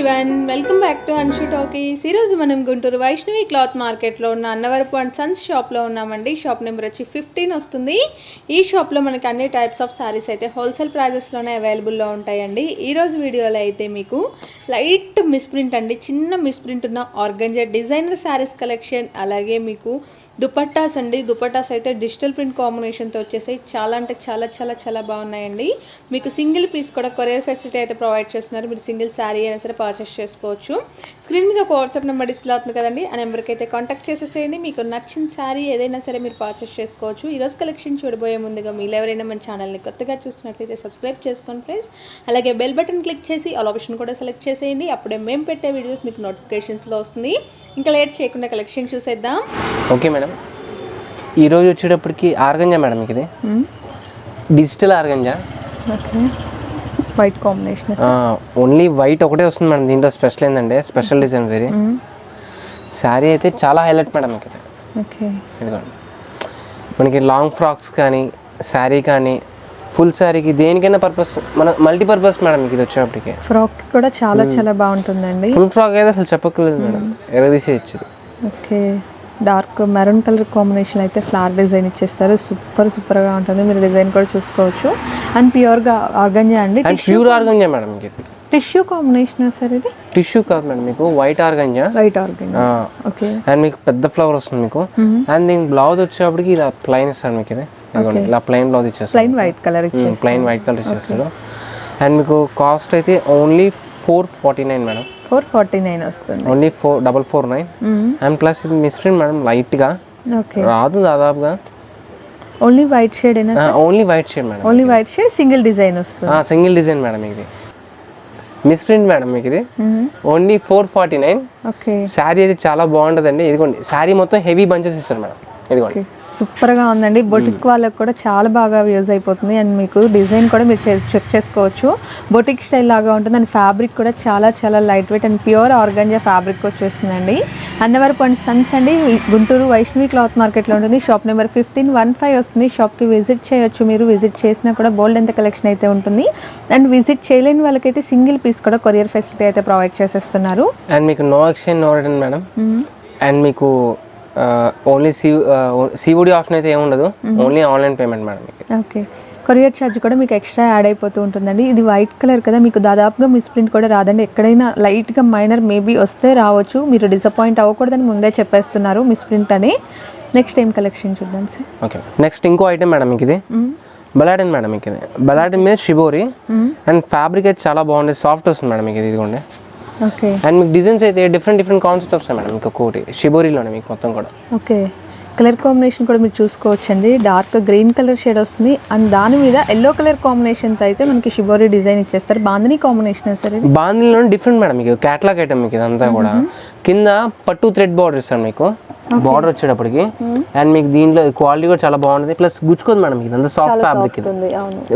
Everyone, welcome back to Anshu talkies. ఈరోజు మనం Guntur Vaishnavi cloth మార్కెట్లో ఉన్న అన్నవరపు అండ్ సన్స్ షాప్లో ఉన్నామండి. షాప్ నెంబర్ వచ్చి 15 వస్తుంది. ఈ షాప్లో మనకి అన్ని టైప్స్ ఆఫ్ శారీస్ అయితే హోల్సేల్ ప్రైజెస్లోనే అవైలబుల్లో ఉంటాయండి. ఈరోజు వీడియోలో అయితే మీకు లైట్ మిస్ప్రింట్ అండి, చిన్న మిస్ప్రింట్ ఉన్న ఆర్గంజా డిజైనర్ శారీస్ కలెక్షన్, అలాగే మీకు దుపట్టాస్ అండి. దుపట్టాస్ అయితే డిజిటల్ ప్రింట్ కాంబినేషన్తో వచ్చేసాయి. చాలా అంటే చాలా చాలా చాలా బాగున్నాయండి. మీకు సింగిల్ పీస్ కూడా కొరియర్ ఫెసిలిటీ అయితే ప్రొవైడ్ చేస్తున్నారు. మీరు సింగిల్ శారీ అయినా సరే పర్చేస్ చేసుకోవచ్చు. స్క్రీన్ మీద ఒక వాట్సాప్ నెంబర్ డిస్ప్లే అవుతుంది కదండి, ఆ నెంబర్కి అయితే కాంటాక్ట్ చేసేసేయండి. మీకు నచ్చిన శారీ ఏదైనా సరే మీరు పర్చేస్ చేసుకోవచ్చు. ఈరోజు కలెక్షన్ చూడబోయే ముందుగా మీరు ఎవరైనా మన ఛానల్ని కొత్తగా చూస్తున్నట్లయితే సబ్స్క్రైబ్ చేసుకోండి ఫ్రెండ్స్. అలాగే బెల్ బటన్ క్లిక్ చేసి ఆల్ ఆప్షన్ కూడా సెలెక్ట్ చేసేయండి. అప్పుడే మేము పెట్టే వీడియోస్ మీకు నోటిఫికేషన్స్లో వస్తుంది. ఇంకా లేట్ చేయకుండా కలెక్షన్ చూసేద్దాం. ఓకే మేడం, ఈరోజు వచ్చేటప్పటికి ఆర్గంజా మేడం, ఇది digital organza. Okay, white combination, only white ఒకటే వస్తుంది మేడం. దీంట్లో స్పెషల్ ఏంటంటే స్పెషల్ డిజైన్ వేరే శారీ అయితే చాలా హైలైట్ మేడం. ఇది ఓకే, ఇదిగోండి మనకి లాంగ్ ఫ్రాక్స్ కానీ శారీ కానీ ఫుల్ శారీకి దేనికైనా పర్పస్, మన మల్టీపర్పస్ మేడం. ఇది వచ్చేటప్పటికి ఫ్రాక్ కూడా చాలా చాలా బాగుంటుందండి. ఫుల్ ఫ్రాక్ అయితే అసలు చెప్పక్కర్లేదు మేడం, ఎరగదీసేయచ్చు. Okay, dark maroon colour combination అయితే ఫ్లవర్ డిజైన్ ఇచ్చేస్తారు. సూపర్గా ఉంటుంది. మీరు డిజైన్ కూడా చూసుకోవచ్చు. అండ్ ప్యూర్గా ఆర్గంజా అండి, ప్యూర్ ఆర్గంజా మేడం. ఇది టిష్యూ కాంబినేషన్ సార్. ఇది టిష్యూ కాదు మేడం, మీకు వైట్ ఆర్గంజా. ఓకే, అండ్ మీకు పెద్ద ఫ్లవర్ వస్తుంది మీకు. అండ్ దీని బ్లౌజ్ వచ్చేటప్పటికి ఇలా ప్లెయిన్ ఇస్తాడు మీకు. ఇది ఇలా ప్లెయిన్ బ్లౌజ్ ఇచ్చేస్తాడు, ప్లెయిన్ వైట్ కలర్ ఇచ్చేస్తాడు. అండ్ మీకు కాస్ట్ అయితే ఓన్లీ 449 మేడం. 449 వస్తుంది, ఓన్లీ 449. అండ్ ప్లస్ ఇది మిస్ప్రింట్ మేడం, లైట్గా రాదు దాదాపుగా. Only white shade only white shade madam. Only white shade, single design వస్తుంది. Single design madam. ఇది మిస్ప్రింట్ మేడం. మీకు ఇది ఓన్లీ 449. ఓకే, శారీ అయితే చాలా బాగుంటుందండి. ఇదిగోండి శారీ మొత్తం హెవీ బంచెస్ ఇస్తారు మేడం. ఇదిగోండి సూపర్గా ఉందండి. బొటిక్ వాళ్ళకి కూడా చాలా బాగా యూజ్ అయిపోతుంది. అండ్ మీకు డిజైన్ కూడా మీరు చెక్ చేసుకోవచ్చు. బొటిక్ స్టైల్ లాగా ఉంటుంది. అండ్ ఫ్యాబ్రిక్ కూడా చాలా చాలా light weight and pure organza fabric వచ్చేస్తుందండి. అన్నవరపు అండ్ సన్స్ అండి, గుంటూరు వైష్ణవి క్లాత్ మార్కెట్లో ఉంటుంది. షాప్ నెంబర్ 1515 వస్తుంది. షాప్కి విజిట్ చేయొచ్చు. మీరు విజిట్ చేసినా కూడా బోల్డ్ ఎంత కలెక్షన్ అయితే ఉంటుంది. అండ్ విజిట్ చేయలేని వాళ్ళకైతే సింగిల్ పీస్ కూడా కొరియర్ ఫెసిలిటీ అయితే ప్రొవైడ్ చేసేస్తున్నారు. అండ్ మీకు no exchange no return madam. And మీకు ఓన్లీ సిఓడి ఆప్షన్ అయితే ఏముండదు, only online payment madam. Okay, courier charge కూడా మీకు ఎక్స్ట్రా యాడ్ అయిపోతూ ఉంటుందండి. ఇది వైట్ కలర్ కదా, మీకు దాదాపుగా మిస్ప్రింట్ కూడా రాదండి. ఎక్కడైనా లైట్గా మైనర్ మేబీ వస్తే రావచ్చు. మీరు డిసప్పాయింట్ అవ్వకూడదని ముందే చెప్పేస్తున్నారు మిస్ప్రింట్ అని. నెక్స్ట్ ఏం కలెక్షన్ చూద్దాం సార్. ఓకే, నెక్స్ట్ ఇంకో ఐటమ్ మేడం. మీకు ఇది బలాటిన్ మేడం. మీకు ఇది బలాటిన్ మీద షిబోరి. అండ్ ఫ్యాబ్రిక్ అయితే చాలా బాగుంటుంది, సాఫ్ట్ వస్తుంది మేడం. మీకు ఇది ఇదిగోండి. ఓకే, అండ్ మీకు డిజైన్స్ అయితే డిఫరెంట్ కాన్సెప్ట్ వస్తాయి మేడం. మీకు ఒకటి షిబోరీలోనే మీకు మొత్తం కూడా. ఓకే, కలర్ కాంబినేషన్ కూడా మీరు చూసుకోవచ్చండి. డార్క్ గ్రీన్ కలర్ షేడ్ వస్తుంది. అండ్ దాని మీద ఎల్లో కలర్ కాంబినేషన్తో అయితే మనకి షిబోరీ డిజైన్ ఇచ్చేస్తారు. Bandhani combination sir. ఇది బాందినిలో డిఫరెంట్ మేడం. మీకు క్యాట్లాగ్ ఐటమ్. మీకు ఇదంతా కూడా కింద పట్టు థ్రెడ్ బార్డర్ ఇస్తాను మీకు, బార్డర్ వచ్చేటప్పటికి. అండ్ మీకు దీంట్లో క్వాలిటీ కూడా చాలా బాగుంటుంది. ప్లస్ గుచ్చుకోదు మేడం. ఇదంతా soft fabric,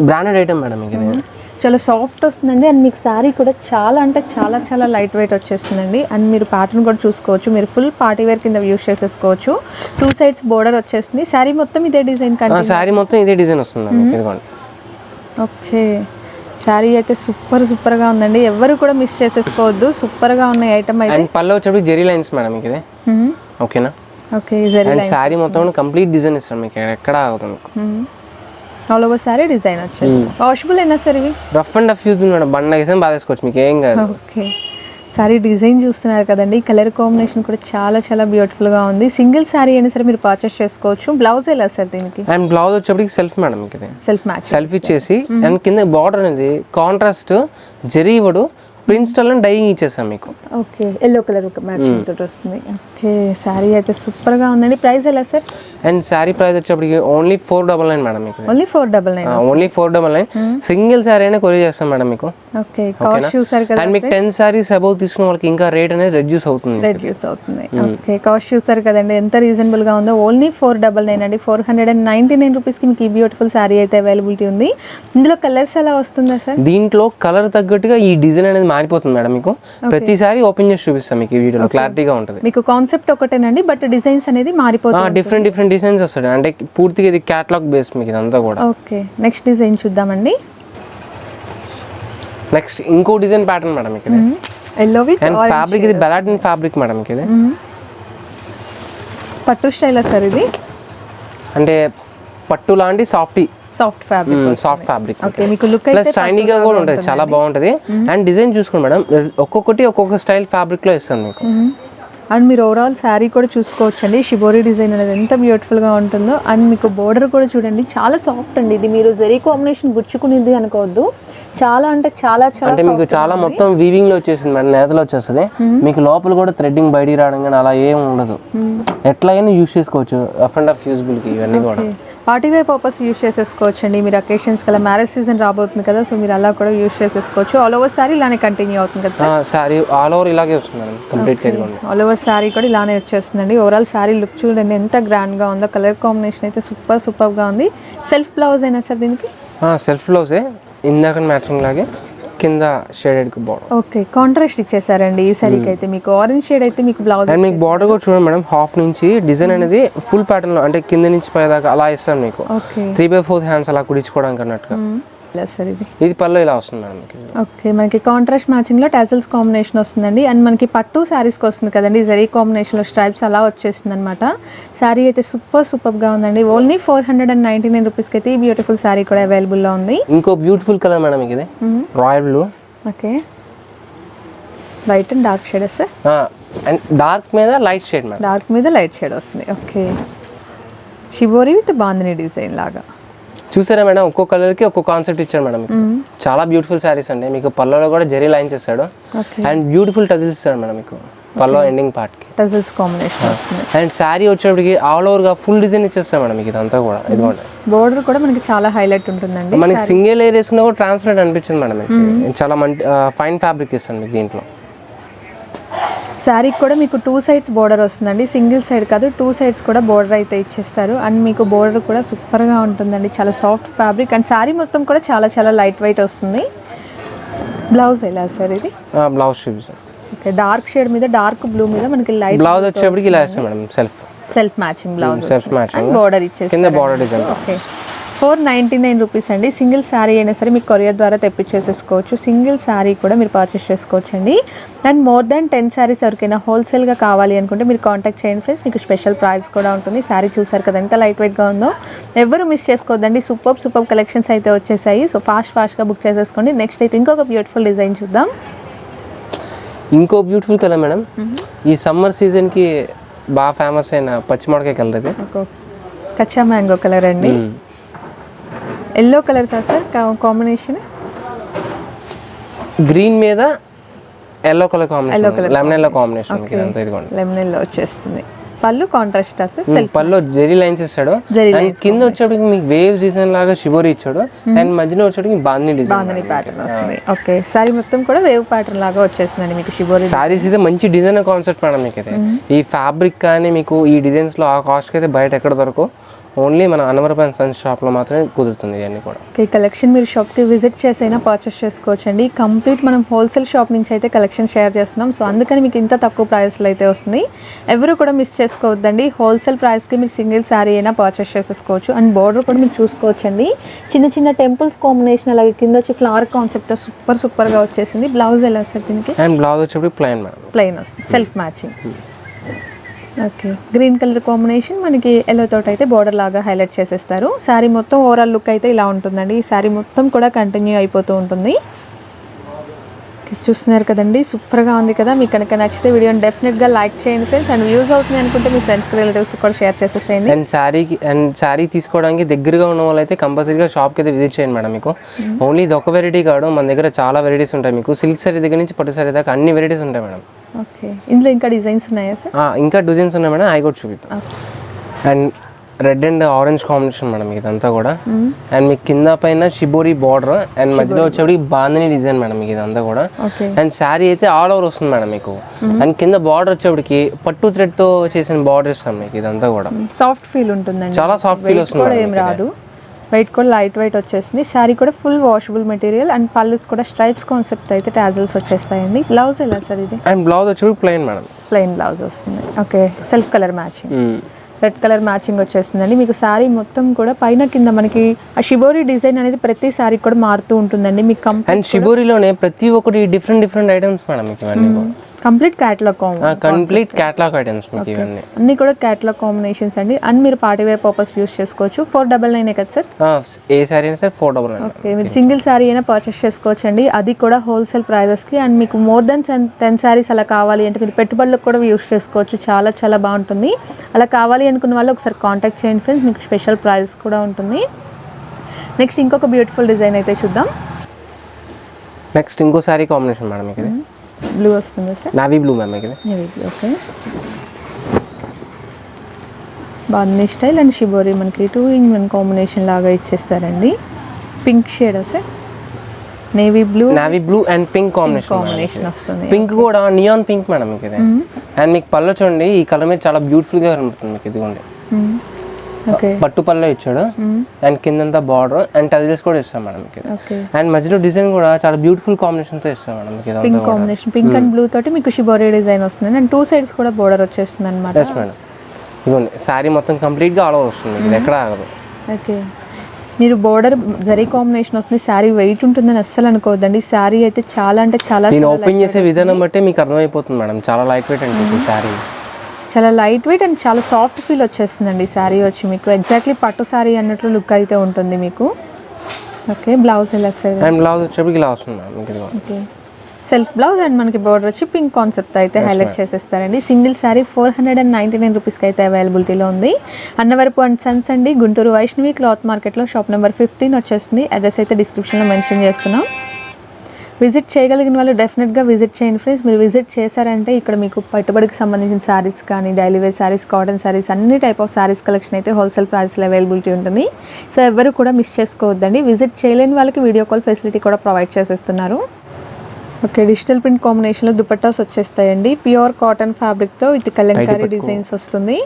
branded item madam. మీకు ఇది చాలా సాఫ్ట్ వస్తుందండి. అండ్ మీకు శారీ కూడా చాలా అంటే చాలా చాలా లైట్ వెయిట్ వచ్చేస్తుందండి. అండ్ మీరు ప్యాటర్న్ కూడా చూసుకోవచ్చు. మీరు ఫుల్ పార్టీ వేర్ కింద యూస్ చేసేసుకోవచ్చు. 2 సైడ్స్ బోర్డర్ వచ్చేస్తుంది. శారీ మొత్తం ఇదే డిజైన్ కంటే శారీ మొత్తం ఇదే డిజైన్ వస్తుంది. ఇదిగోండి. ఓకే, శారీ అయితే సూపర్గా ఉందండి. ఎవరు కూడా మిస్ చేసేసుకోవద్దు. సూపర్గా ఉన్నాయి ఐటమ్ అయితే. అండ్ పళ్ళు వచ్చేప్పుడు జెరీ లైన్స్ మేడం. మీకు ఇది ఓకేనా. Okay, zari lines. శారీ మొత్తం కంప్లీట్ డిజైన్ ఇస్తాను మీకు, ఎక్కడ ఆగుతుంది. ఆల్ ఓవర్ సారీ డిజైన్ వచ్చేసి వాషబుల్ అయినా సార్. ఇవి rough and tough use madam, బండ వేసాం బాగా వేసుకోవచ్చు, మీకు ఏం కాదు. ఓకే, సారీ డిజైన్ చూస్తున్నారు కదండి. కలర్ కాంబినేషన్ కూడా చాలా చాలా బ్యూటిఫుల్గా ఉంది. సింగిల్ సారీ అయినా సరే మీరు పర్చేస్ చేసుకోవచ్చు. బ్లౌజ్ ఎలా సార్ దీనికి? అండ్ బ్లౌజ్ వచ్చేప్పటికి సెల్ఫ్ మేడం. మీకు ఇది సెల్ఫ్ ఇచ్చేసి అండ్ కింద బార్డర్ అనేది కాంట్రాస్ట్ జరీ ఇవ్వడు, ప్రింట్ స్టైల్ డైయింగ్ ఇచ్చేసాం మీకు. ఓకే, ఎల్లో కలర్ మ్యాచింగ్ తోటి వస్తుంది. ఓకే, శారీ అయితే సూపర్గా ఉందండి. ప్రైస్ ఎలా సార్? అండ్ శారీ ప్రైస్ వచ్చేప్పటికి ఓన్లీ 499 మేడం. మీకు ఓన్లీ 499. ఓన్లీ 499. సింగిల్ శారీ అయినా కొరియర్ చేస్తాం మేడం మీకు. ఓకే, కాస్ట్ చూసారు కదా. అండ్ మీకు 10 సారీస్ అబౌవ్ తీసుకున్న వాళ్ళకి ఇంకా రేట్ అనేది రెడ్యూస్ అవుతుంది. ఓకే, కాస్ట్ చూసారు కదండి ఎంత రీజనబుల్ గా ఉందో. ఓన్లీ 499 అండి. 499 రూపీస్ కి మీకు ఈ బ్యూటిఫుల్ శారీ అయితే అవైలబిలిటీ ఉంది. ఇందులో కలర్స్ ఎలా వస్తుందా సార్? దీంట్లో కలర్ తగ్గట్టుగా ఈ డిజైన్ అనేది మారిపోతుంది మేడం. మీకు ప్రతిసారి ఓపెన్ చేసి చూపిస్తాం మీకు ఈ వీడియోలో, క్లారిటీగా ఉంటుంది. మీకు కాన్సెప్ట్ ఒకటేనండి, బట్ డిజైన్స్ అనేది మారిపోతుంది. డిఫరెంట్ డిజైన్స్ వస్తాయి. అంటే పూర్తిగా ఇది క్యాటలాగ్ బేస్ మీకు ఇదంతా కూడా. ఓకే, నెక్స్ట్ డిజైన్ చూద్దామండి. నెక్స్ట్ ఇంకో డిజైన్ ప్యాటర్న్ మేడం. ఇక్కడ ఎల్లో విత్ అండ్ ఫ్యాబ్రిక్ ఇది బెలాటిన్ ఫ్యాబ్రిక్ మేడం ఇది. పట్టు స్టైలా సార్ ఇది? అంటే పట్టు లాంటి సాఫ్ట్ ఫ్యాబ్రిక్. ఓకే, మీకు లుక్ ప్లస్ షైనీగా కూడా ఉంటుంది, చాలా బాగుంటుంది. అండ్ డిజైన్ చూసుకోండి మేడం, ఒక్కొక్కటి ఒక్కొక్క స్టైల్ ఫ్యాబ్రిక్ లో ఇస్తాను మీకు. అండ్ మీరు ఓవరాల్ శారీ కూడా చూసుకోవచ్చండి. షిబోరి డిజైన్ అనేది ఎంత బ్యూటిఫుల్గా ఉంటుందో. అండ్ మీకు బోర్డర్ కూడా చూడండి, చాలా సాఫ్ట్ అండి. ఇది మీరు జరీ కాంబినేషన్ గుచ్చుకునేది అనుకోవద్దు, చాలా అంటే చాలా అంటే మీకు చాలా మొత్తం వీవింగ్ లో వచ్చేసింది మేడం, నేతలో వచ్చేస్తుంది. మీకు లోపల కూడా థ్రెడ్డింగ్ బయటికి రావడం కానీ అలా ఏం ఉండదు, ఎట్లయినా యూస్ చేసుకోవచ్చు. రఫ్ అండ్ రఫ్ యూజబుల్ కి ఇవన్నీ కూడా పార్టీ వేర్ పర్పస్ యూస్ చేసేసుకోవచ్చు అండి. మీరు అకేషన్స్ కల్లా మ్యారేజ్ సీజన్ రాబోతుంది కదా, సో మీరు అలా కూడా యూస్ చేసేసుకోవచ్చు. ఆల్ ఓవర్ సారీ ఇలానే కంటిన్యూ అవుతుంది కదా సారీ? ఆల్ ఓవర్ ఇలాగే వస్తుంది కంప్లీట్ గా. ఆల్ ఓవర్ సారీ కూడా ఇలానే వచ్చేస్తుందండి. ఓవరాల్ సారీ లుక్ చూడండి ఎంత గ్రాండ్ గా ఉందో. కలర్ కాంబినేషన్ అయితే సూపర్ గా ఉంది. సెల్ఫ్ బ్లౌజ్ అయినా సార్ దీనికి? సెల్ఫ్ బ్లౌజే, ఇందాక మ్యాచింగ్ లాగే కింద షేడెడ్ బోర్డర్. ఓకే, కాంట్రాస్ట్ ఇచ్చేసారండి ఈ సారీకి అయితే. మీకు ఆరెంజ్ షేడ్ అయితే మీకు బ్లౌజ్. అండ్ మీకు బార్డర్ కూడా చూడండి మేడం, హాఫ్ నుంచి డిజైన్ అనేది ఫుల్ ప్యాటర్న్ లో, అంటే కింద నుంచి పై దాకా అలా ఇస్తాను మీకు. 3/4 హ్యాండ్స్ అలా కుడించుకోవడానికి అన్నట్టుగా. సార్ ఇది పళ్ళు ఇలా వస్తుంది మేడం. ఓకే, మనకి కాంట్రాస్ట్ మ్యాచింగ్ లో టాజిల్స్ కాంబినేషన్ వస్తుందండి. అండ్ మనకి పట్టు శారీస్ కి వస్తుంది కదండి, జరీ కాంబినేషన్ లో స్ట్రైప్స్ అలా వచ్చేస్తుంది అనమాట. శారీ అయితే సూపర్ గా ఉందండి. ఓన్లీ 499 రూపీస్ కి అయితే ఈ బ్యూటిఫుల్ శారీ కూడా అవైలబుల్ లో ఉంది. ఇంకో బ్యూటిఫుల్ కలర్ మేడం ఇది, royal blue. Okay, white and dark shade sir? And dark మీద లైట్ షేడ్ మేడం. డార్క్ మీద లైట్ షేడ్ వస్తుంది. Okay, shibori with bandhani design లాగా. చూసారా మేడం, ఒక్కో కలర్ కి ఒక్కో కాన్సెప్ట్ ఇచ్చాడు మేడం. చాలా బ్యూటిఫుల్ శారీస్ అండి. మీకు పళ్ళలో కూడా జరీ లైన్స్ ఇస్తాడు అండ్ బ్యూటిఫుల్ టజిల్స్ ఇస్తాడు మేడం మీకు పళ్ళో ఎండింగ్ పార్ట్ కి. టజిల్స్ కాంబినేషన్ వస్తుంది. అండ్ శారీ వచ్చేప్పటికి ఆల్ ఓవర్ గా ఫుల్ డిజైన్ ఇచ్చేస్తాడు మేడం మీకు ఇదంతా కూడా. ఇదిగోండి, బోర్డర్ కూడా మనకి చాలా హైలైట్ ఉంటుందండి. మనకి సింగిల్ లేయర్ వేసుకున్నా కూడా ట్రాన్స్పరెంట్ అనిపించింది మేడం. చాలా ఫైన్ ఫ్యాబ్రిక్ ఇస్తాను మీకు దీంట్లో. శారీకి కూడా మీకు 2 సైడ్స్ బోర్డర్ వస్తుందండి, సింగిల్ సైడ్ కాదు 2 సైడ్స్ కూడా బోర్డర్ అయితే ఇచ్చేస్తారు. అండ్ మీకు బోర్డర్ కూడా సూపర్గా ఉంటుందండి, చాలా సాఫ్ట్ ఫ్యాబ్రిక్. అండ్ శారీ మొత్తం కూడా చాలా లైట్ వెయిట్ వస్తుంది. బ్లౌజ్ ఎలా సార్ ఇది? బ్లౌజ్ ఓకే, డార్క్ షేడ్ మీద డార్క్ బ్లూ మీద మనకి లైట్ బ్లౌజ్ వచ్చేప్పటికి ఇలా ఇస్తాం madam. Self matching blouse, self matching border ఇచ్చేసి కింద బోర్డర్ డిజైన్. ఓకే, 499 రూపీస్ అండి. సింగిల్ శారీ అయినా సరే మీకు కొరియర్ ద్వారా తెప్పించేసేసుకోవచ్చు. సింగిల్ శారీ కూడా మీరు పర్చేస్ చేసుకోవచ్చు అండి. అండ్ మోర్ దాన్ 10 శారీస్ ఎవరికైనా హోల్సేల్గా కావాలి అనుకుంటే మీరు కాంటాక్ట్ చేయండి ఫ్రెండ్స్, మీకు స్పెషల్ ప్రైస్ కూడా ఉంటుంది. శారీ చూసారు కదా ఎంత లైట్ వెయిట్గా ఉందో, ఎవరు మిస్ చేసుకోవద్దండి. సూపర్ కలెక్షన్స్ అయితే వచ్చేసాయి. సో ఫాస్ట్గా బుక్ చేసేసుకోండి. నెక్స్ట్ అయితే ఇంకొక బ్యూటిఫుల్ డిజైన్ చూద్దాం. ఇంకో బ్యూటిఫుల్ కలర్ మేడం, ఈ సమ్మర్ సీజన్కి బాగా ఫేమస్ అయిన పచ్చిమిరపకాయ కలర్ ఇది. కచ్చా మ్యాంగో కలర్ అండి. Yellow colour sir combination, green మీద yellow colour combination, lemon yellow combination. Lemon yellow వచ్చేస్తుంది. పళ్ళు కాంట్రాస్ట్ పళ్ళు జెరీ లైన్స్ ఇస్తాడు. అండ్ కింద వచ్చేటికి మీకు వేవ్ డిజైన్ లాగా షిబోరి ఇచ్చాడు. అండ్ మధ్యలో వచ్చేటికి బాందిని ప్యాటర్న్ వస్తుంది. ఓకే, సారీ మొత్తం కూడా వేవ్ ప్యాటర్న్ లాగా వచ్చేస్తుందండి మీకు షిబోరి. సారీస్ అయితే మంచి డిజైన్ కాన్సెప్ట్ మేడం మీకు అయితే. ఈ ఫ్యాబ్రిక్ కానీ మీకు ఈ డిజైన్స్ లో ఆ కాస్ట్ అయితే బయట ఎక్కడ దొరకవు, ఓన్లీ మన అన్నవరపు అండ్ సన్స్ షాప్లో మాత్రమే కుదురుతుంది ఇవన్నీ కూడా. ఈ కలెక్షన్ మీరు షాప్కి విజిట్ చేసైనా పర్చేస్ చేసుకోవచ్చు అండి. కంప్లీట్ మనం హోల్సేల్ షాప్ నుంచి అయితే కలెక్షన్ షేర్ చేస్తున్నాం. సో అందుకని మీకు ఇంత తక్కువ ప్రైస్లో అయితే వస్తుంది. ఎవరు కూడా మిస్ చేసుకోవద్దండి. హోల్సేల్ ప్రైస్కి మీరు సింగిల్ శారీ అయినా పర్చేస్ చేసేసుకోవచ్చు. అండ్ బార్డర్ కూడా మీరు చూసుకోవచ్చు అండి, చిన్న టెంపుల్స్ కాంబినేషన్, అలాగే కింద వచ్చి ఫ్లవర్ కాన్సెప్ట్ సూపర్గా వచ్చేసింది. బ్లౌజ్ ఎలా సార్ దీనికి? అండ్ బ్లౌజ్ వచ్చేప్పుడు ప్లెయిన్ వస్తుంది, self matching. Okay, green colour combination మనకి ఎల్లో తోట అయితే బోర్డర్ లాగా హైలైట్ చేసేస్తారు. శారీ మొత్తం ఓవరాల్ లుక్ అయితే ఇలా ఉంటుందండి. ఈ శారీ మొత్తం కూడా కంటిన్యూ అయిపోతూ ఉంటుంది. చూస్తున్నారు కదండి, సూపర్గా ఉంది కదా. మీకు కనుక నచ్చితే వీడియోని డెఫినెట్గా లైక్ చేయండి ఫ్రెండ్స్. అండ్ వ్యూస్ అవుతుంది అనుకుంటే మీ ఫ్రెండ్స్ రిలేటివ్స్ కూడా షేర్ చేసేసేయండి. అండ్ శారీ తీసుకోవడానికి దగ్గరగా ఉన్న వాళ్ళు అయితే కంపల్సరీగా షాప్కి అయితే విజిట్ చేయండి మేడం. మీకు ఓన్లీ ఇది ఒక వెరైటీ కాదు, మన దగ్గర చాలా వెరైటీస్ ఉంటాయి. మీకు సిల్క్ శారీ దగ్గర నుంచి పట్టు శారీ దాకా అన్ని వెరైటీస్ ఉంటాయి మేడం. ఓకే, ఇందులో ఇంకా డిజైన్స్ ఉన్నాయా సార్? ఇంకా డిజైన్స్ ఉన్నాయి మేడం, అవి కూడా చూపిస్తాం. And red and orange combination madam ఇదంతా కూడా. అండ్ మీకు కింద పైన షిబోరి బార్డర్ అండ్ మధ్యలో వచ్చేప్పటికి బాందిని డిజైన్ మేడం మీకు ఇదంతా కూడా. అండ్ శారీ అయితే ఆల్ ఓవర్ వస్తుంది మేడం మీకు. అండ్ కింద బార్డర్ వచ్చేప్పటికి పట్టు థ్రెడ్ తో చేసిన బార్డర్ ఇస్తాం మీకు ఇదంతా కూడా. సాఫ్ట్ ఫీల్ ఉంటుందండి, చాలా సాఫ్ట్ ఫీల్ వస్తుంది, ఏం రాదు. వెయిట్ కూడా లైట్ వెయిట్ వచ్చేసింది. శారీ కూడా ఫుల్ వాషబుల్ మెటీరియల్. అండ్ పళ్ళుస్ కూడా స్ట్రైప్స్ కాన్సెప్ట్ అయితే టాజిల్స్ వచ్చేస్తాయండి. బ్లౌజ్ ఎలా సార్ ఇది? అండ్ బ్లౌజ్ వచ్చి ప్లెయిన్ మేడం, ప్లెయిన్ బ్లౌజ్ వస్తుంది. Okay, self colour matching. Red colour matching వచ్చేస్తుందండి. మీకు శారీ మొత్తం కూడా పైన కింద మనకి ఆ షిబోరి డిజైన్ అనేది ప్రతి శారీ కూడా మారుతూ ఉంటుందండి. మీకు అండ్ షిబోరిలోనే ప్రతి ఒక్కటి డిఫరెంట్ ఐటమ్స్ మేడం మీకు ఇవన్నీ complete catalogue complete catalogue items మీకు ఇవన్నీ అన్ని కూడా క్యాటలాగ్ కాంబినేషన్స్ అండి. అండ్ మీరు పార్టీ వేర్ పర్పస్ యూస్ చేసుకోవచ్చు. 499 కదా సార్? ఏ శారీ అయినా సరే 499. ఓకే, మీరు సింగిల్ శారీ అయినా పర్చేస్ చేసుకోవచ్చు అండి. అది కూడా హోల్సేల్ ప్రైజెస్కి. అండ్ మీకు మోర్ దెన్ 10 శారీస్ అలా కావాలి అంటే మీరు పెట్టుబడులకు కూడా యూస్ చేసుకోవచ్చు. చాలా చాలా బాగుంటుంది. అలా కావాలి అనుకున్న వాళ్ళు ఒకసారి కాంటాక్ట్ చేయండి ఫ్రెండ్స్, మీకు స్పెషల్ ప్రైజెస్ కూడా ఉంటుంది. నెక్స్ట్ ఇంకొక బ్యూటిఫుల్ డిజైన్ అయితే చూద్దాం. నెక్స్ట్ ఇంకో శారీ కాంబినేషన్ మేడం మీకు ఇది బ్లూ వస్తుంది సార్, నావీ బ్లూ మ్యామ్ ఇది. Navy blue. ఓకే, బాగుంది స్టైల్. అండ్ షిబోరి మనకి 2-in-1 కాంబినేషన్ లాగా ఇచ్చేస్తారండి. Pink shade sir, navy blue and pink combination వస్తుంది. పింక్ కూడా నియాన్ పింక్ మేడం మీకు ఇది. అండ్ మీకు పళ్ళు చూడండి, ఈ కలర్ మీద చాలా బ్యూటిఫుల్ గా కనబడుతుంది మీకు. ఇదిగోండి పట్టు పళ్ళు ఇచ్చాడు. అండ్ కిందంతా బార్డర్ అండ్ టజిల్స్ కూడా ఇస్తాం మేడం మీకు. అండ్ మధ్యలో డిజైన్ కూడా చాలా బ్యూటిఫుల్ కాంబినేషన్ తో ఇస్తాం మేడం మీకు. Pink combination, pink and blue తోటి మీకు షిబోరి డిజైన్ వస్తుంది. అండ్ 2 sides కూడా బోర్డర్ వచ్చేస్తుంది అనమాట. Yes madam. ఇదిగోండి శారీ మొత్తం కంప్లీట్ గా ఆల్ ఓవర్ వస్తుంది, ఇది ఎక్కడ ఆగదు. ఓకే, మీరు బోర్డర్ జరీ కాంబినేషన్ వస్తుంది. శారీ వెయిట్ ఉంటుందని అస్సలు అనుకోవద్దండి. శారీ అయితే చాలా అంటే చాలా, నేను ఓపెన్ చేసే విధానం బట్టి మీకు అర్థమైపోతుంది మేడం. చాలా లైట్ వెయిట్ అంటే శారీ చాలా లైట్ వెయిట్ అండ్ చాలా సాఫ్ట్ ఫీల్ వచ్చేస్తుందండి. శారీ వచ్చి మీకు ఎగ్జాక్ట్లీ పట్టు శారీ అన్నట్లు లుక్ అయితే ఉంటుంది మీకు. ఓకే, బ్లౌజ్ ఎలా సార్? అండ్ బ్లౌజ్ వచ్చేప్పటికి ఇలా వస్తుంది మేడం మీకు. ఓకే, సెల్ఫ్ బ్లౌజ్ అండ్ మనకి బోర్డర్ వచ్చి పింక్ కాన్సెప్ట్ అయితే హైలైట్ చేసేస్తారండి. సింగిల్ శారీ 499 రూపీస్కి అయితే అవైలబిలిటీలో ఉంది. అన్నవరపు అండ్ సన్స్ అండి, గుంటూరు వైష్ణవి క్లాత్ మార్కెట్లో షాప్ నెంబర్ 15 వచ్చేస్తుంది. అడ్రస్ అయితే డిస్క్రిప్షన్లో మెన్షన్ చేస్తున్నాం. విజిట్ చేయగలిగిన వాళ్ళు డెఫినెట్గా విజిట్ చేయండి ఫ్రెండ్స్. మీరు విజిట్ చేశారంటే ఇక్కడ మీకు పెట్టుబడికి సంబంధించిన శారీస్ కానీ, daily wear saris, cotton saris, అన్ని టైప్ ఆఫ్ శారీస్ కలెక్షన్ అయితే హోల్సేల్ ప్రైస్లో అవైలబిలిటీ ఉంటుంది. సో ఎవరు కూడా మిస్ చేసుకోవద్దండి. విజిట్ చేయలేని వాళ్ళకి వీడియో కాల్ ఫెసిలిటీ కూడా ప్రొవైడ్ చేసేస్తున్నారు. ఓకే, డిజిటల్ ప్రింట్ కాంబినేషన్లో దుపట్టాస్ వచ్చేస్తాయండి. ప్యూర్ కాటన్ ఫ్యాబ్రిక్తో విత్ కలంకారీ డిజైన్స్ వస్తుంది.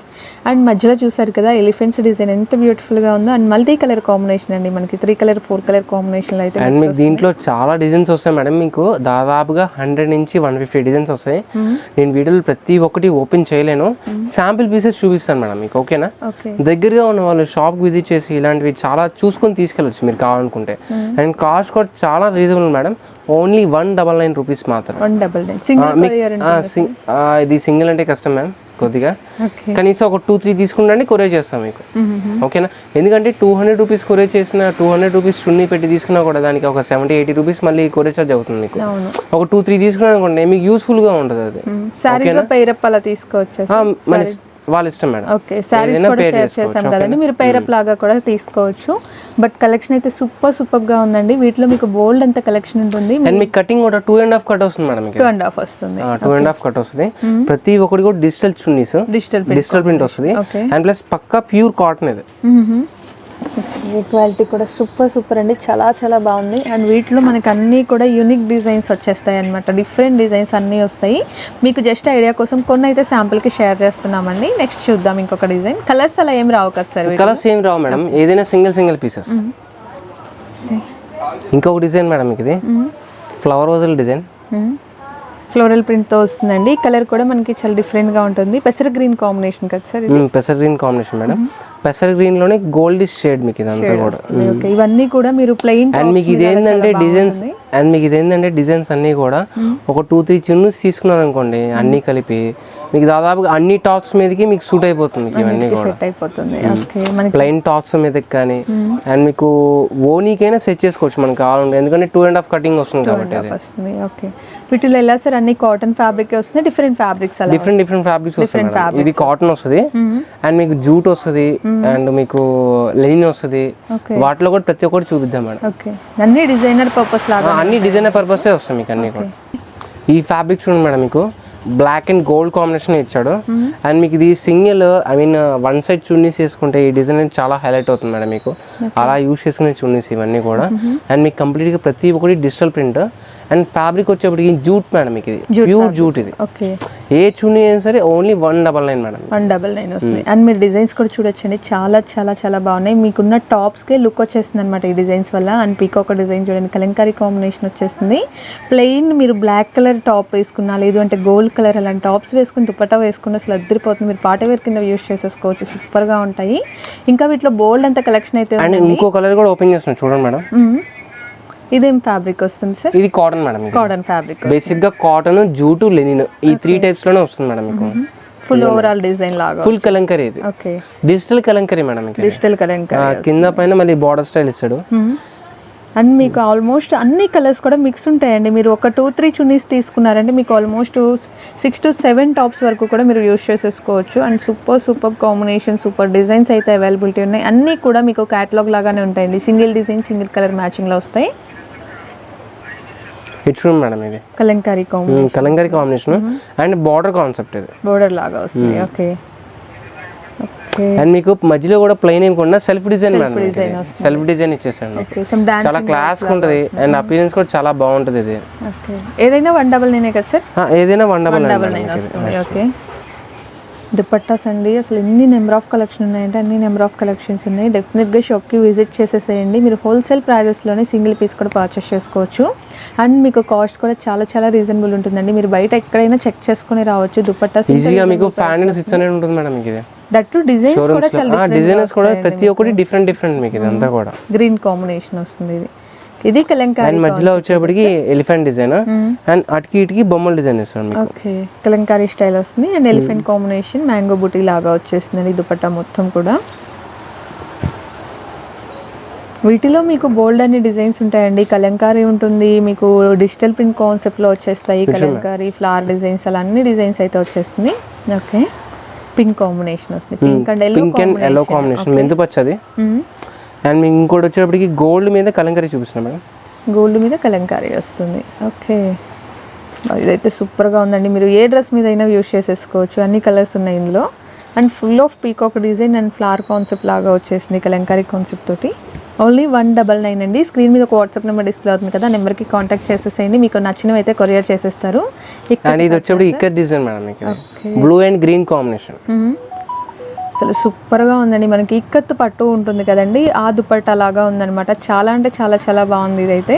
అండ్ మధ్యలో చూసారు కదా ఎలిఫెంట్స్ డిజైన్ ఎంత బ్యూటిఫుల్గా ఉందో. అండ్ మల్టీ కలర్ కాంబినేషన్ అండి, మనకి 3 కలర్ 4 కలర్ కాంబినేషన్లో అయితే. అండ్ మీకు దీంట్లో చాలా డిజైన్స్ వస్తాయి మేడం. మీకు దాదాపుగా 100 నుంచి 150 డిజైన్స్ వస్తాయి. నేను వీడియోలో ప్రతి ఒక్కటి ఓపెన్ చేయలేను, శాంపిల్ పీసెస్ చూపిస్తాను మేడం మీకు. ఓకేనా? దగ్గరగా ఉన్న వాళ్ళు షాప్కి విజిట్ చేసి ఇలాంటివి చాలా చూసుకొని తీసుకెళ్ళచ్చు మీరు కావాలనుకుంటే. అండ్ కాస్ట్ కూడా చాలా రీజనబుల్ మేడం. ఓన్లీ 199 రూపీస్ మాత్రం. ఇది సింగిల్ అంటే కష్టం మ్యామ్ కొద్దిగా, కనీసం ఒక 2-3 తీసుకుంటే కొరియర్ చేస్తాం మీకు. ఓకేనా? ఎందుకంటే 200 రూపీస్ కొరియర్ చేసిన 200 రూపీస్ చున్నీ పెట్టి తీసుకున్నా కూడా దానికి ఒక 70-80 రూపీస్ మళ్ళీ కొరియర్ చార్జ్ అవుతుంది మీకు. ఒక 2-3 తీసుకున్నా అనుకోండి మీకు యూస్ఫుల్ గా ఉంటుంది అది. మన వాళ్ళ ఇష్టం మేడం. ఓకే, సారీస్ కూడా షేర్ చేసాం కదండి, మీరు పేరప్ లాగా కూడా తీసుకోవచ్చు. బట్ కలెక్షన్ అయితే సూపర్ గా ఉందండి. వీటిలో మీకు బోల్డ్ అంత కలెక్షన్ ఉంటుంది. అండ్ మీకు కటింగ్ కూడా 2.5 కట్ వస్తుంది మేడం. 2.5 వస్తుంది. 2.5 కట్ వస్తుంది. ప్రతి ఒక్కటి కూడా డిజిటల్ చున్నీస్, డిజిటల్ ప్రింట్ వస్తుంది. అండ్ ప్లస్ పక్కా ప్యూర్ కాటన్ ఇది. క్వాలిటీ కూడా సూపర్ అండి, చాలా బాగుంది. అండ్ వీటిలో మనకి అన్నీ కూడా యూనిక్ డిజైన్స్ వచ్చేస్తాయి అనమాట. డిఫరెంట్ డిజైన్స్ అన్నీ వస్తాయి. మీకు జస్ట్ ఐడియా కోసం కొన్ని అయితే శాంపుల్కి షేర్ చేస్తున్నామండి. నెక్స్ట్ చూద్దాం ఇంకొక డిజైన్. కలర్స్ అలా ఏం రావు కదా సార్? కలర్స్ ఏం రావు మేడం, ఏదైనా సింగిల్ పీసెస్. ఇంకొక డిజైన్ మేడం ఇది ఫ్లవర్ రోజుల డిజైన్, ఫ్లోరల్ ప్రింట్తో వస్తుందండి. కలర్ కూడా మనకి చాలా డిఫరెంట్గా ఉంటుంది. పెసర గ్రీన్ కాంబినేషన్ కదా సార్? పెసర గ్రీన్ కాంబినేషన్ మేడం. పెసర గ్రీన్ లోనే గోల్డిష్ షేడ్ మీకు ఇదంతా కూడా. ఇవన్నీ కూడా మీరు ప్లెయిన్. అండ్ మీకు ఇదేంటంటే డిజైన్స్ అన్ని కూడా ఒక 2-3 చున్నీస్ తీసుకున్నారు అనుకోండి అన్ని కలిపి మీకు దాదాపుగా అన్ని టాప్స్ మీదకి మీకు సూట్ అయిపోతుంది. ఇవన్నీ కూడా ప్లెయిన్ టాప్స్ మీదకి కానీ అండ్ మీకు ఓనీకైనా సెట్ చేసుకోవచ్చు మనకు కావాలంటే, ఎందుకంటే 2.5 కటింగ్ వస్తుంది కాబట్టి. ఓకే, వీటిలో ఎలా సార్ అన్ని కాటన్ ఫ్యాబ్రిక్ వస్తుంది, డిఫరెంట్ ఫ్యాబ్రిక్స్ వస్తాయి. ఇది కాటన్ వస్తుంది అండ్ మీకు జూట్ వస్తుంది అండ్ మీకు లెనిన్ వస్తుంది. వాటిలో కూడా ప్రతి ఒక్కటి చూపిద్దాం మేడం. అన్ని డిజైనర్ పర్పస్ లాగా, అన్ని డిజైనర్ పర్పస్ వస్తాయి మీకు అన్ని కూడా. ఈ ఫ్యాబ్రిక్ చూడండి మేడం, మీకు బ్లాక్ అండ్ గోల్డ్ కాంబినేషన్ ఇచ్చాడు. అండ్ మీకు ఇది సింగిల్ వన్ సైడ్ చున్నీస్ వేసుకుంటే ఈ డిజైన్ చాలా హైలైట్ అవుతుంది మేడం మీకు. అలా యూస్ చేసుకునే చున్నీస్ ఇవన్నీ కూడా. అండ్ మీకు కంప్లీట్గా ప్రతి ఒక్కటి డిజిటల్ ప్రింట్ అండ్ ఫ్యాబ్రిక్ వచ్చేప్పటికి జూట్ మేడం మీకు ఇది, ప్యూర్ జూట్ ఇది. ఓకే, ఏ చున్నీ అయినా సరే ఓన్లీ 199 మేడం. 199 వస్తుంది. అండ్ మీరు డిజైన్స్ కూడా చూడొచ్చండి, చాలా చాలా చాలా బాగున్నాయి. మీకున్న టాప్స్కే లుక్ వచ్చేస్తుంది అనమాట ఈ డిజైన్స్ వల్ల. అండ్ పీకాక్ డిజైన్ చూడండి, కలంకారీ కాంబినేషన్ వచ్చేస్తుంది. ప్లెయిన్ మీరు బ్లాక్ కలర్ టాప్ వేసుకున్నా, లేదు అంటే గోల్డ్ కలర్ అలాంటి టాప్స్ వేసుకుని దుపట్టా వేసుకున్న అసలు అద్దరిపోతుంది. మీరు పార్టీ వేర్ కింద యూస్ చేసేసుకోవచ్చు, సూపర్గా ఉంటాయి. ఇంకా వీటిలో బోల్డ్ అంత కలెక్షన్ అయితే అండ్ ఇంకో కలర్ కూడా ఓపెన్ చేస్తున్నాం చూడండి మేడం. ఇదేం ఫ్యాబ్రిక్ వస్తుంది సార్? ఇది cotton madam. Cotton fabric, basic గా కాటన్, జూటు, లెనిన్ ఈ 3 టైప్స్ లోనే వస్తుంది మేడం మీకు. ఫుల్ ఓవరాల్ డిజైన్ లాగా ఫుల్ కలంకరీ ఇది. Okay, digital kalamkari madam. Digital kalamkari, కింద పైన మళ్ళీ బార్డర్ స్టైల్ ఇస్తాడు. అండ్ మీకు ఆల్మోస్ట్ అన్ని కలర్స్ కూడా మిక్స్ ఉంటాయండి. మీరు ఒక 2-3 చున్నీస్ తీసుకున్నారంటే మీకు ఆల్మోస్ట్ 6 to 7 టాప్స్ వరకు కూడా మీరు యూస్ చేసేసుకోవచ్చు. And super combination, super designs అయితే అవైలబిలిటీ ఉన్నాయి. అన్నీ కూడా మీకు క్యాటలాగ్ లాగానే ఉంటాయండి. సింగిల్ డిజైన్, సింగిల్ కలర్ మ్యాచింగ్లో వస్తాయి. చూడండి మేడం, ఇది kalamkari combination and border concept, ఇది బోర్డర్ లాగా వస్తుంది. ఓకే, అండ్ మీకు మధ్యలో కూడా ప్లెయిన్ ఏమకుండా self design madam. Self design ఇచ్చేసాను, చాలా క్లాస్ ఉంటుంది. అండ్ అపియరెన్స్ కూడా చాలా బాగుంటుంది ఇది. ఏదైనా 199 కదా సార్? ఏదైనా 199 వస్తుంది. ఓకే, దుపట్టాస్ అండి అసలు ఎన్ని నెంబర్ ఆఫ్ కలెక్షన్ ఉన్నాయంటే అన్ని నెంబర్ ఆఫ్ కలెక్షన్స్ ఉన్నాయి. డెఫినెట్గా షాప్కి విజిట్ చేసేసేయండి. మీరు హోల్సేల్ ప్రైజెస్లోనే సింగిల్ పీస్ కూడా పర్చేస్ చేసుకోవచ్చు. అండ్ మీకు కాస్ట్ కూడా చాలా చాలా రీజనబుల్ ఉంటుందండి. మీరు బయట ఎక్కడైనా చెక్ చేసుకుని రావచ్చు. దుపట్టాస్ ఈజీగా మీకు 500-600 ఉంటుంది మేడం. మీకు ఇది దట్టు డిజైన్స్ కూడా చాలా డిజైనర్స్ కూడా ప్రతి ఒక్కటి డిఫరెంట్ మీకు ఇదంతా కూడా గ్రీన్ కాంబినేషన్ వస్తుంది. ఇది కలంకారీ. అండ్ మధ్యలో వచ్చేప్పటికి ఎలిఫెంట్ డిజైన్ అండ్ అటుకి ఇటుకి బొమ్మల డిజైన్ ఇస్తాడు మీకు. ఓకే, కలంకారీ స్టైల్ వస్తుంది. అండ్ ఎలిఫెంట్ కాంబినేషన్, మ్యాంగో బుటీ లాగా వచ్చేస్తుంది దుపట్టా మొత్తం కూడా. వీటిలో మీకు బోల్డ్ అన్ని డిజైన్స్ ఉంటాయండి. కలంకారీ ఉంటుంది, మీకు డిజిటల్ ప్రింట్ కాన్సెప్ట్లో వచ్చేస్తాయి. కలంకారీ, ఫ్లవర్ డిజైన్స్ అలా అన్ని డిజైన్స్ అయితే వచ్చేస్తుంది. ఓకే, పింక్ కాంబినేషన్ వస్తుంది. పింక్ అండ్ ఎల్లో కాంబినేషన్, మెంతు పచ్చది. అండ్ మీకు ఇంకోటి వచ్చేటప్పటికి గోల్డ్ మీద కలంకారీ చూపిస్తున్నాం మేడం. గోల్డ్ మీద కలంకారీ వస్తుంది. ఓకే, ఇదైతే సూపర్గా ఉందండి. మీరు ఏ డ్రెస్ మీద అయినా యూస్ చేసేసుకోవచ్చు. అన్ని కలర్స్ ఉన్నాయి ఇందులో. And full of peacock design and flower concept లాగా వచ్చేసింది కలంకారీ కాన్సెప్ట్ తోటి. ఓన్లీ 199 అండి. స్క్రీన్ మీద ఒక వాట్సాప్ నెంబర్ డిస్ప్లే అవుతుంది కదా, నెంబర్కి కాంటాక్ట్ చేసేసేయండి. మీకు నచ్చినవి అయితే కొరియర్ చేసేస్తారు. అండ్ ఇది వచ్చేప్పుడు ikat design madam, blue and green combination. అసలు సూపర్గా ఉందండి. మనకి ఇక్కత్ పట్టు ఉంటుంది కదండి, ఆ దుపట్టా లాగా ఉందన్నమాట. చాలా అంటే చాలా చాలా బాగుంది. ఇదైతే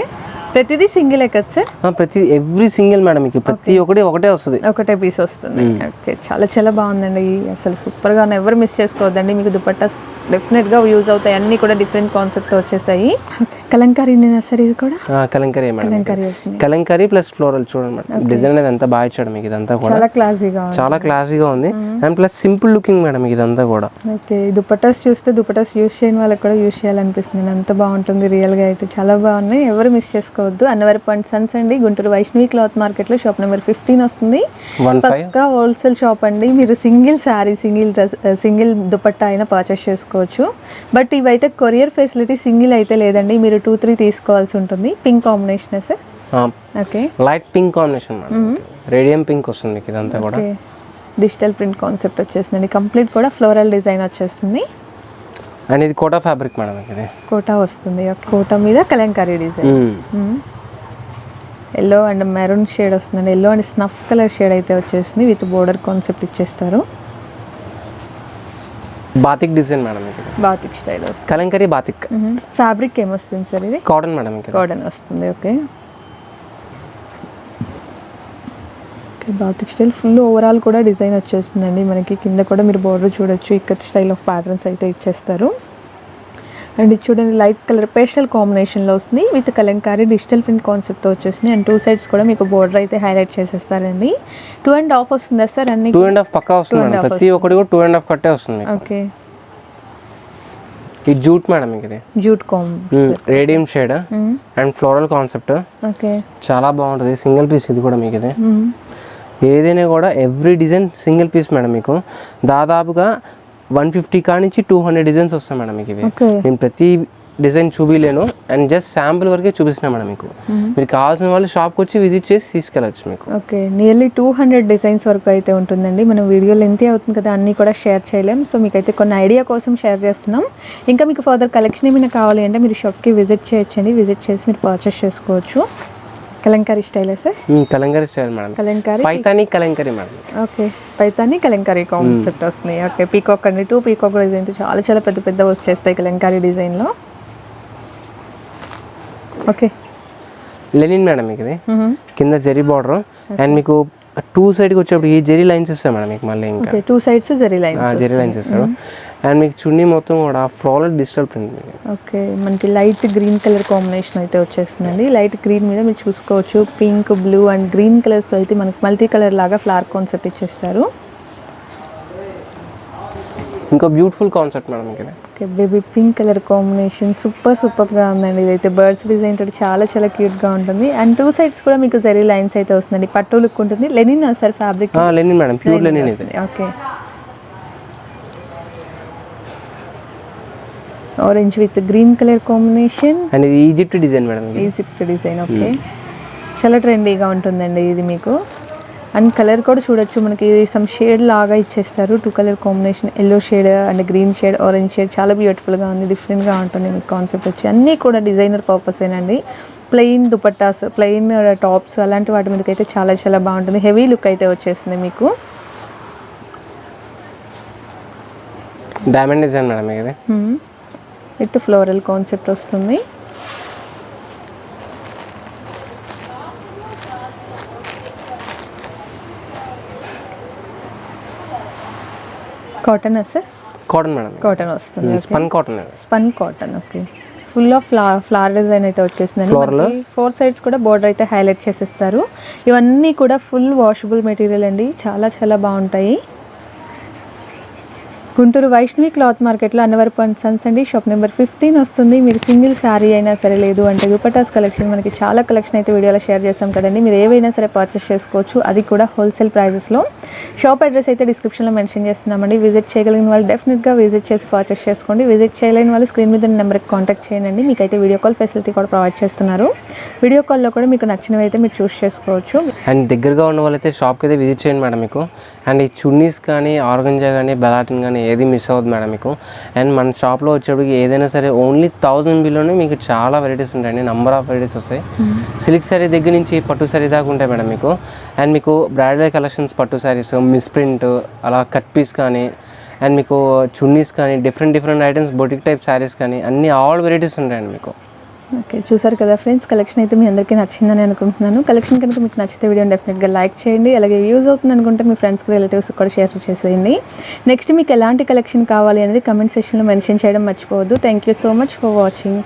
ప్రతిదీ సింగిల్ కదా సార్? ప్రతి ఎవ్రీ సింగిల్ మేడం, మీకు ప్రతి ఒక్కటి ఒకటే వస్తుంది, ఒకటే పీస్ వస్తుంది. ఓకే, చాలా చాలా బాగుందండి. అసలు సూపర్గా ఎవరు మిస్ చేసుకోవద్దండి. మీకు దుపట్టా డెఫినెట్గా యూజ్ అవుతాయి. అన్నీ కూడా డిఫరెంట్ కాన్సెప్ట్ వచ్చేసాయి. కలంకారీ సార్? ఇది కూడా కలంకారీ మేడం. కలంకారీ వస్తుంది. కలంకారీ ప్లస్ ఫ్లోరల్ చూడండి మేడం. డిజైన్ అనేది ఎంత బాగా ఇచ్చాడు మీకు. ఇదంతా కూడా చాలా క్లాసీగా ఉంది. And plus simple looking madam ఇదంతా కూడా. ఓకే, దుపట్టాస్ చూస్తే దుపట్టాస్ యూస్ చేయని వాళ్ళకి కూడా యూస్ చేయాలనిపిస్తుంది. అంత బాగుంటుంది రియల్గా అయితే. చాలా బాగున్నాయి, ఎవరు మిస్ చేసుకోవద్దు. అన్నవరపు అండ్ సన్స్ అండి, గుంటూరు వైష్ణవి క్లాత్ మార్కెట్లో షాప్ నెంబర్ 15 వస్తుంది. పక్కా హోల్సేల్ షాప్ అండి. మీరు single sari, single dress, single dupatta అయినా పర్చేస్ చేసుకోవచ్చు. బట్ ఇవైతే కొరియర్ ఫెసిలిటీ సింగిల్ అయితే లేదండి. మీరు 2-3 తీసుకోవాల్సి ఉంటుంది. Pink combination sir? Okay, light pink combination madam. Radium pink వస్తుంది మీకు ఇదంతా కూడా. డిజిటల్ ప్రింట్ కాన్సెప్ట్ వచ్చేస్తుంది. కంప్లీట్ కూడా ఫ్లోరల్ డిజైన్ వచ్చేస్తుంది. అండ్ ఇది కోటా ఫ్యాబ్రిక్ మేడం. ఇది కోటా వస్తుంది. కోటా మీద kalamkari design. Yellow and maroon shade వస్తుందండి. Yellow and snuff colour shade అయితే వచ్చేస్తుంది. విత్ బోర్డర్ కాన్సెప్ట్ ఇచ్చేస్తారు. Batik design madam. Batik style వస్తుంది. కలంకారీ బాతిక్. ఫ్యాబ్రిక్ ఏమొస్తుంది సార్? ఇది కాటన్ మేడం. కాటన్ వస్తుంది. Okay, batik style full overall కూడా డిజైన్ వచ్చేస్తుందండి. మనకి కింద కూడా మీరు బోర్డర్ చూడొచ్చు. ఇక్కత్ స్టైల్ ఆఫ్ ప్యాటర్న్స్ అయితే ఇచ్చేస్తారు. అండ్ ఇది చూడండి, లైట్ కలర్ పేస్టల్ కాంబినేషన్లో వస్తుంది. విత్ కలంకారీ డిజిటల్ ప్రింట్ కాన్సెప్ట్తో వచ్చేస్తుంది. అండ్ 2 సైడ్స్ కూడా మీకు బోర్డర్ అయితే హైలైట్ చేసేస్తారండి. 2.5 వస్తుందా సార్? అన్ని 2.5 పక్కా వస్తుంది. ప్రతి ఒక్కటి కూడా 2.5 కట్టే వస్తుంది. ఓకే, ఇది జూట్ మేడం. ఇది jute combination, radium shade and floral concept. Okay, చాలా బాగుంటుంది. సింగిల్ పీస్ ఇది కూడా మీకు. ఇది ఏదైనా కూడా every design single piece madam. మీకు దాదాపుగా 150 కానించి 200 డిజైన్స్ వస్తాయి మేడం మీకు. ఇవి నేను ప్రతి డిజైన్ చూపిలేను, అండ్ జస్ట్ శాంపుల్ వరకే చూపిస్తున్నా మేడం మీకు. మీరు కావాల్సిన వాళ్ళు షాప్కి వచ్చి విజిట్ చేసి తీసుకెళ్ళచ్చు మీకు. ఓకే, నియర్లీ 200 డిజైన్స్ వరకు అయితే ఉంటుందండి. మనం వీడియో లెంత్ అవుతుంది కదా, అన్నీ కూడా షేర్ చేయలేం. సో మీకైతే కొన్ని ఐడియా కోసం షేర్ చేస్తున్నాం. ఇంకా మీకు ఫర్దర్ కలెక్షన్ ఏమైనా కావాలి అంటే మీరు షాప్కి విజిట్ చేయొచ్చండి. విజిట్ చేసి మీరు పర్చేస్ చేసుకోవచ్చు. Kalamkari style sir? Kalamkari style madam. Kalamkari Paithani Kalamkari madam. Okay, Paithani Kalamkari concept వస్తుంది. ఓకే, పీకాక్ అండి, 2 పీకాక్ డిజైన్ చాలా చాలా పెద్ద పెద్ద వచ్చేస్తాయి కలంకారీ డిజైన్లో. ఓకే, లెనిన్ మేడం మీకు ఇది. కింద జరీ బార్డర్ అండ్ మీకు 2 సైడ్కి వచ్చేప్పుడు ఈ జరీ లైన్స్ ఇస్తాయి మేడం మీకు. మళ్ళీ ఇంకా 2 సైడ్స్ జరీ లైన్స్ ఇస్తాడు. అండ్ మీకు చున్నీ మొత్తం కూడా ఫ్లోరల్ డిజిటల్ ప్రింట్. ఓకే, మనకి లైట్ గ్రీన్ కలర్ కాంబినేషన్ అయితే వచ్చేస్తుందండి. లైట్ గ్రీన్ మీద మీరు చూసుకోవచ్చు pink, blue and green colours అయితే మనకి మల్టీ కలర్ లాగా ఫ్లవర్ కాన్సెప్ట్ ఇచ్చేస్తారు. ఇంకో బ్యూటిఫుల్ కాన్సెప్ట్ మేడం ఇది. Okay, baby pink colour combination సూపర్గా ఉందండి. ఇదైతే బర్డ్స్ డిజైన్ తోటి చాలా చాలా క్యూట్గా ఉంటుంది. అండ్ 2 సైడ్స్ కూడా మీకు జరీ లైన్స్ అయితే వస్తుందండి. పట్టు లుక్ ఉంటుంది. Linen sir fabric? Linen madam, pure linen ఇది. Okay, orange with green colour combination and ఇది Egypt design madam. Egypt design. Okay, చాలా ట్రెండీగా ఉంటుందండి ఇది మీకు. అండ్ కలర్ కూడా చూడొచ్చు మనకి సమ్ షేడ్ లాగా ఇచ్చేస్తారు. 2 colour combination, yellow shade and green shade, orange shade చాలా బ్యూటిఫుల్గా ఉంది. డిఫరెంట్గా ఉంటుంది మీకు కాన్సెప్ట్ వచ్చి. అన్నీ కూడా డిజైనర్ పర్పసేనండి. ప్లెయిన్ దుపట్టాస్, ప్లెయిన్ టాప్స్ అలాంటి వాటి మీదకి అయితే చాలా చాలా బాగుంటుంది. హెవీ లుక్ అయితే వచ్చేస్తుంది మీకు. డైమండ్ డిజైన్ మేడం ఇది. విత్ ఫ్లోరల్ కాన్సెప్ట్ వస్తుంది. Cotton sir? Cotton madam. Cotton వస్తుంది. Spun cotton. Spun cotton. Okay, full of flower design అయితే వచ్చేసిందండి. 4 సైడ్స్ కూడా బోర్డర్ అయితే హైలైట్ చేసేస్తారు. ఇవన్నీ కూడా ఫుల్ వాషబుల్ మెటీరియల్ అండి. చాలా చాలా బాగుంటాయి. గుంటూరు వైష్ణవి క్లాత్ మార్కెట్లో అన్నవరపు అండ్ సన్స్ అండి. షాప్ నెంబర్ 15 వస్తుంది. మీరు సింగిల్ శారీ అయినా సరే, లేదు అంటే దుపటాస్ కలెక్షన్ మనకి చాలా కలెక్షన్ అయితే వీడియోలో షేర్ చేస్తాం కదండి. మీరు ఏవైనా సరే పర్చేస్ చేసుకోవచ్చు, అది కూడా హోల్సేల్ ప్రైజెస్లో. షాప్ అడ్రస్ అయితే డిస్క్రిప్షన్లో మెన్షన్ చేస్తున్నామండి. విజిట్ చేయగలిగిన వాళ్ళు డెఫినెట్గా విజిట్ చేసి పర్చేస్ చేసుకోండి. విజిట్ చేయలేని వాళ్ళు స్క్రీన్ మీద నెంబర్కి కాంటాక్ట్ చేయండి. మీకైతే వీడియో కాల్ ఫెసిలిటీ కూడా ప్రొవైడ్ చేస్తున్నారు. వీడియో కాల్లో కూడా మీకు నచ్చినవి అయితే మీరు చూస్ చేసుకోవచ్చు. అండ్ దగ్గరగా ఉన్న వాళ్ళైతే షాప్కి అయితే విజిట్ చేయండి మేడం మీకు. అండ్ ఈ చున్నీస్ కానీ, ఆర్గంజా కానీ, బెలాటిన్ కానీ ఏది మిస్ అవ్వదు మేడం మీకు. అండ్ మన షాప్లో వచ్చేప్పటికి ఏదైనా సరే ఓన్లీ 1000 బిల్లోనే మీకు చాలా వెరైటీస్ ఉంటాయండి. నెంబర్ ఆఫ్ వెరైటీస్ వస్తాయి. సిల్క్ శారీ దగ్గర నుంచి పట్టు శారీ దాకా ఉంటాయి మేడం మీకు. అండ్ మీకు బ్రైడల్ కలెక్షన్స్, పట్టు శారీస్, మిస్ ప్రింట్, అలా కట్ పీస్ కానీ, అండ్ మీకు చున్నీస్ కానీ, different items, boutique type saris కానీ అన్ని ఆల్ వెరైటీస్ ఉంటాయండి మీకు. ఓకే, చూసారు కదా ఫ్రెండ్స్, కలెక్షన్ అయితే మీ అందరికీ నచ్చిందని అనుకుంటున్నాను. కలెక్షన్ కనుక మీకు నచ్చితే వీడియోని డెఫినెట్గా లైక్ చేయండి. అలాగే యూజ్ అవుతుంది అనుకుంటే మీ ఫ్రెండ్స్కి, రిలేటివ్స్కి కూడా షేర్ చేసేయండి. నెక్స్ట్ మీకు ఎలాంటి కలెక్షన్ కావాలి అనేది కమెంట్ సెక్షన్లో మెన్షన్ చేయడం మర్చిపోవద్దు. Thank you so much for watching.